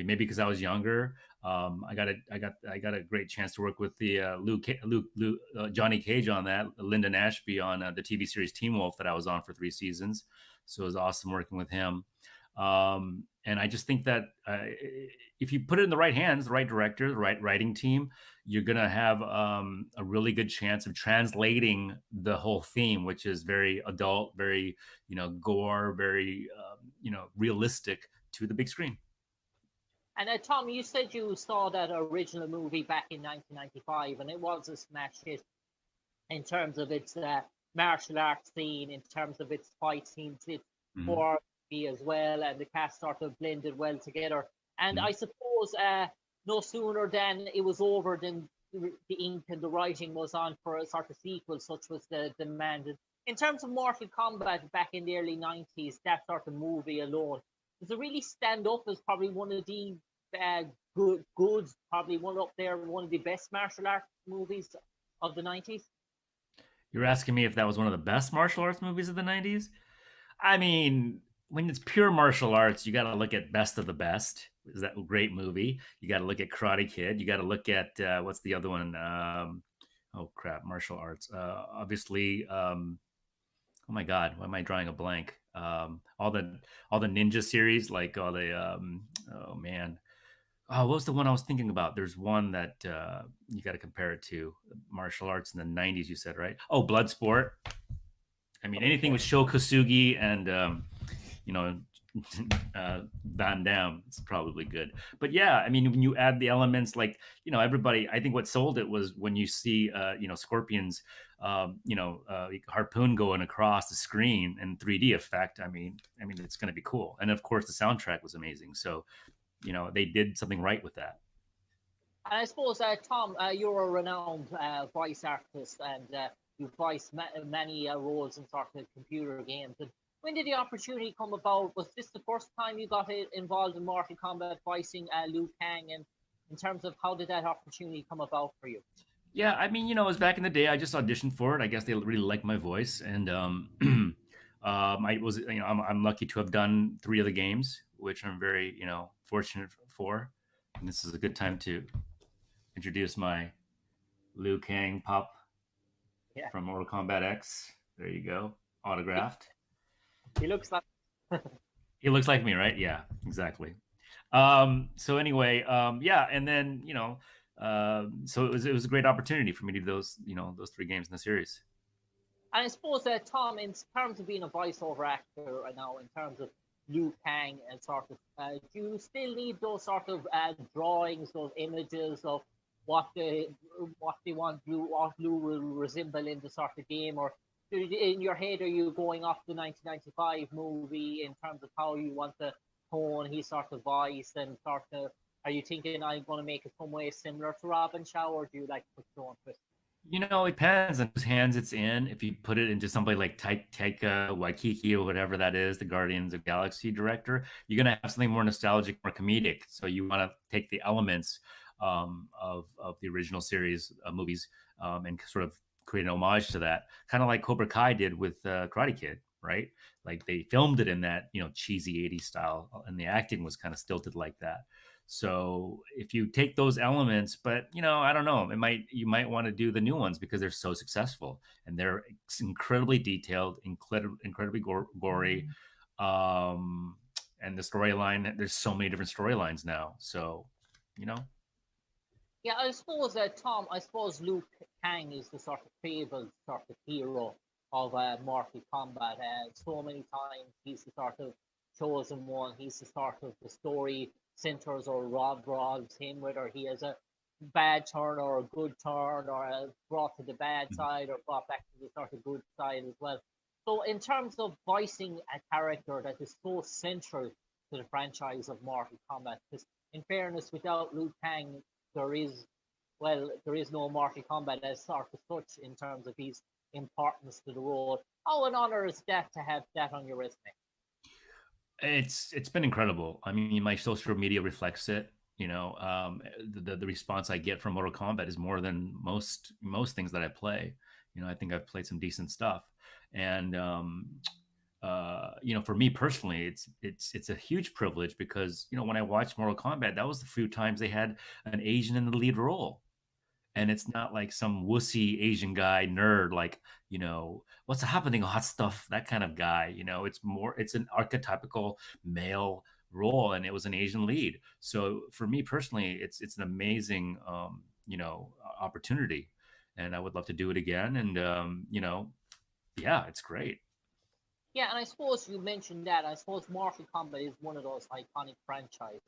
maybe because I was younger. I got a great chance to work with the Johnny Cage on that, Lyndon Ashby on the TV series Teen Wolf that I was on for 3 seasons. So it was awesome working with him. And I just think that if you put it in the right hands, the right director, the right writing team, you're going to have a really good chance of translating the whole theme, which is very adult, very, gore, very, realistic to the big screen. And Tom, you said you saw that original movie back in 1995, and it was a smash hit in terms of its martial arts scene, in terms of its fight scenes, its Mm-hmm. choreography as well, and the cast sort of blended well together. And Mm-hmm. I suppose no sooner than it was over than the ink and the writing was on for a sort of sequel, such was the demand. In terms of Mortal Kombat back in the early 90s, that sort of movie alone, does it really stand up as probably one of the uh, good, probably one up there, one of the best martial arts movies of the 90s? You're asking me if that was one of the best martial arts movies of the 90s? I mean, when it's pure martial arts, you got to look at Best of the Best. Is that a great movie? You got to look at Karate Kid. You got to look at what's the other one? Oh crap, martial arts. Obviously, oh my god, why am I drawing a blank? All the ninja series, like all the oh man, oh, what was the one I was thinking about? There's one that you got to compare it to martial arts in the '90s. You said right? Oh, Bloodsport. I mean, anything with Sho Kosugi and you know Van Damme is probably good. But yeah, I mean, when you add the elements, like everybody, I think what sold it was when you see Scorpion's harpoon going across the screen in 3D effect. I mean, it's going to be cool, and of course, the soundtrack was amazing. So they did something right with that. And I suppose, Tom, you're a renowned voice artist, and you've voiced many roles in sort of computer games. And when did the opportunity come about? Was this the first time you got involved in Mortal Kombat voicing Liu Kang? And in terms of how did that opportunity come about for you? Yeah, I mean, it was back in the day. I just auditioned for it. I guess they really liked my voice, and I was, I'm lucky to have done 3 of the games, which I'm very, fortunate for. And this is a good time to introduce my Liu Kang pup Yeah, from Mortal Kombat X. There you go, he, autographed. he looks like. He looks like me, right? Yeah, exactly. So anyway, yeah, and then so it was a great opportunity for me to do those 3 games in the series. And I suppose, Tom, in terms of being a voiceover actor right now, in terms of Liu Kang and sort of, do you still need those sort of drawings, those images of what they what they want what Liu will resemble in the sort of game, or in your head are you going off the 1995 movie in terms of how you want the tone, his sort of voice, and sort of are you thinking I'm going to make it some way similar to Robin Shaw, or do you like to put your own twist? It depends on whose hands it's in. If you put it into somebody like Taika Waikiki or whatever that is, the Guardians of Galaxy director, you're gonna have something more nostalgic, more comedic. So you want to take the elements of the original series movies and sort of create an homage to that, kind of like Cobra Kai did with Karate Kid, right? Like they filmed it in that cheesy '80s style, and the acting was kind of stilted like that. So if you take those elements, but I don't know, you might want to do the new ones because they're so successful and they're incredibly detailed, incredibly gory, um, and the storyline. There's so many different storylines now. So, you know, Yeah, I suppose, Tom, I suppose Luke Kang is the sort of fabled sort of hero of Mortal Kombat. So many times he's the sort of chosen one. He's the sort of the story centers or revolves him, whether he has a bad turn or a good turn, or brought to the bad side or brought back to the sort of good side as well. So, in terms of voicing a character that is so central to the franchise of Mortal Kombat, because in fairness, without Liu Kang, there is there is no Mortal Kombat as sort of such in terms of his importance to the role. Oh, an honor is that to have that on your resume. it's been incredible. I mean, my social media reflects it. The response I get from Mortal Kombat is more than most things that I play. I think I've played some decent stuff, and For me personally, it's a huge privilege because when I watched Mortal Kombat, that was the few times they had an Asian in the lead role, and it's not like some wussy Asian guy nerd like what's happening, hot stuff, that kind of guy. It's an archetypical male role, and it was an Asian lead. So for me personally, it's an amazing opportunity, and I would love to do it again. And yeah, it's great. Yeah, and I suppose you mentioned that. I suppose Mortal Kombat is one of those iconic franchises.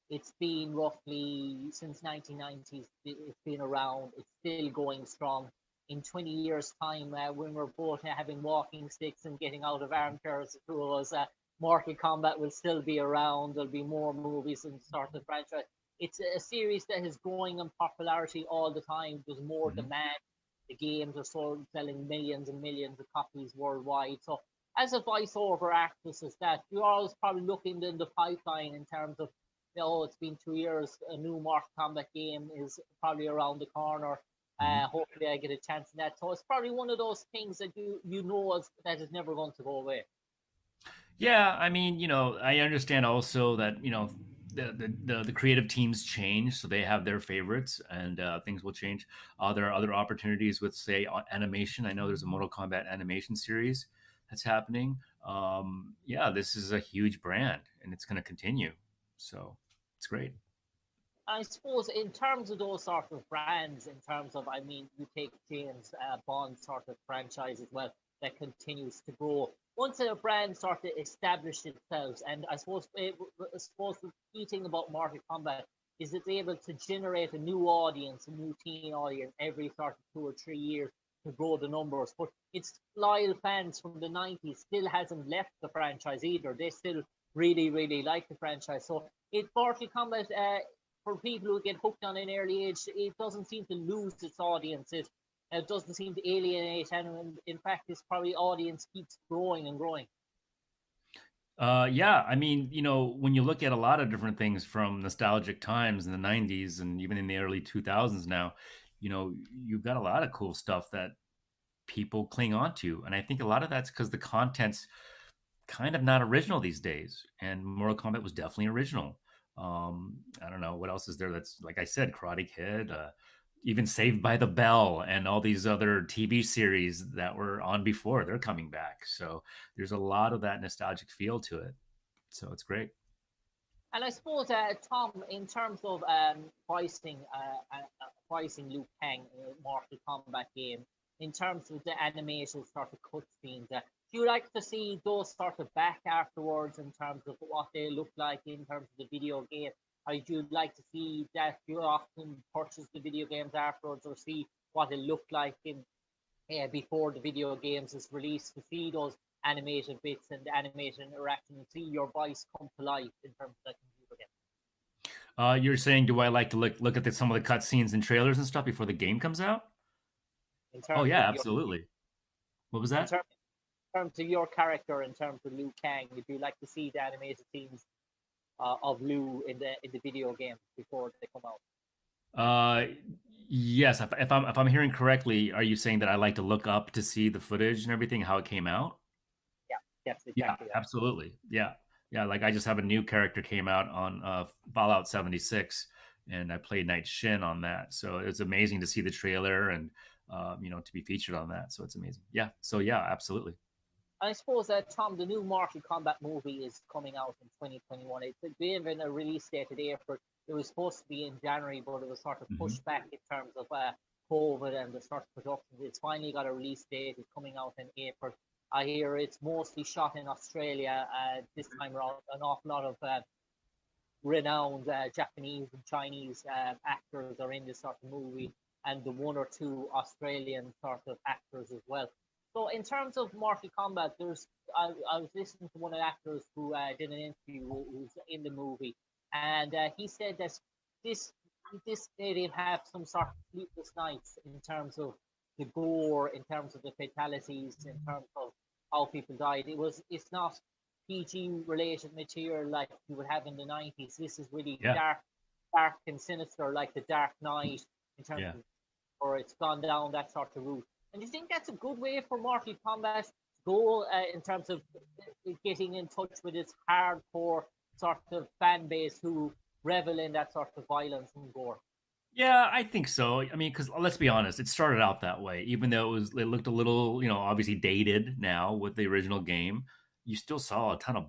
It's been roughly since 1990s. It's been around. It's still going strong. In 20 years' time, when we're both having walking sticks and getting out of armchairs to us, Mortal Kombat will still be around. There'll be more movies and sort of franchise. It's a series that is growing in popularity all the time. There's more Mhm. demand. The games are selling millions and millions of copies worldwide. So as a voiceover actress as that, you're always probably looking in the pipeline in terms of, it's been 2 years, a new Mortal Kombat game is probably around the corner. Mhm. Hopefully, I get a chance in that. So it's probably one of those things that you know that is never going to go away. Yeah, I mean, I understand also that the creative teams change, so they have their favorites, and things will change. There are other opportunities with, say, animation. I know there's a Mortal Kombat animation series that's happening. Yeah, this is a huge brand, and it's going to continue. So it's great. I suppose in terms of those sort of brands, in terms of, I mean, you take James Bond sort of franchise as well that continues to grow. Once a brand sort of established itself, and I suppose the key thing about Mortal Kombat is it's able to generate a new audience, a new teen audience every sort of 2 or 3 years to grow the numbers. But its loyal fans from the 90s still hasn't left the franchise either. They still really, really like the franchise. So it Mortal Kombat for people who get hooked on an early age, it doesn't seem to lose its audience. It doesn't seem to alienate anyone. In fact, this probably audience keeps growing and growing. Yeah, I mean, when you look at a lot of different things from nostalgic times in the 90s and even in the early 2000s now, you've got a lot of cool stuff that people cling on to. And I think a lot of that's because the content's kind of not original these days. And Mortal Kombat was definitely original. I don't know what else is there that's, like I said, Karate Kid, even Saved by the Bell, and all these other TV series that were on before. They're coming back. So there's a lot of that nostalgic feel to it. So it's great. And I suppose, Tom, in terms of pricing Liu Kang Mortal Kombat game, in terms of the animated sort of cutscenes, do you like to see those sort of back afterwards in terms of what they look like in terms of the video game? Or do you like to see that you often purchase the video games afterwards or see what it looked like in before the video games is released to see those animated bits and animated interaction and see your voice come to life in terms of that computer game. You're saying, do I like to look at some of the cutscenes and trailers and stuff before the game comes out? In Oh terms yeah, of your absolutely. What was in, that? ter- in terms of your character, in terms of Liu Kang, would you like to see the animated scenes of Liu in the video game before they come out? Uh, yes. If I'm hearing correctly, are you saying that I like to look up to see the footage and everything, how it came out? Yeah, that's Yeah, exactly that. absolutely. Yeah, yeah. Like I just have a new character came out on Fallout 76, and I played Night Shin on that. So it's amazing to see the trailer and to be featured on that. So it's amazing. Yeah. So yeah, absolutely. I suppose that Tom, the new Mortal Kombat movie is coming out in 2021. It's given a release date in April. It was supposed to be in January, but it was sort of Hmm. pushed back in terms of COVID and the sort of production. It's finally got a release date. It's coming out in April. I hear it's mostly shot in Australia this time around. An awful lot of renowned Japanese and Chinese actors are in this sort of movie, and the one or two Australian sort of actors as well. So in terms of Mortal Kombat, I was listening to one of the actors who did an interview who's in the movie, and he said that this this made him have some sort of sleepless nights in terms of the gore, in terms of the fatalities, in terms of how people died. It's not PG related material like you would have in the 90s. This is really Yeah. dark and sinister, like the Dark Knight, in terms Yeah. of, or it's gone down that sort of route. And do you think that's a good way for Mortal Kombat to go in terms of getting in touch with its hardcore sort of fan base who revel in that sort of violence and gore. Yeah, I think so. I mean, because let's be honest, it started out that way. Even though it looked a little, obviously dated now with the original game, you still saw a ton of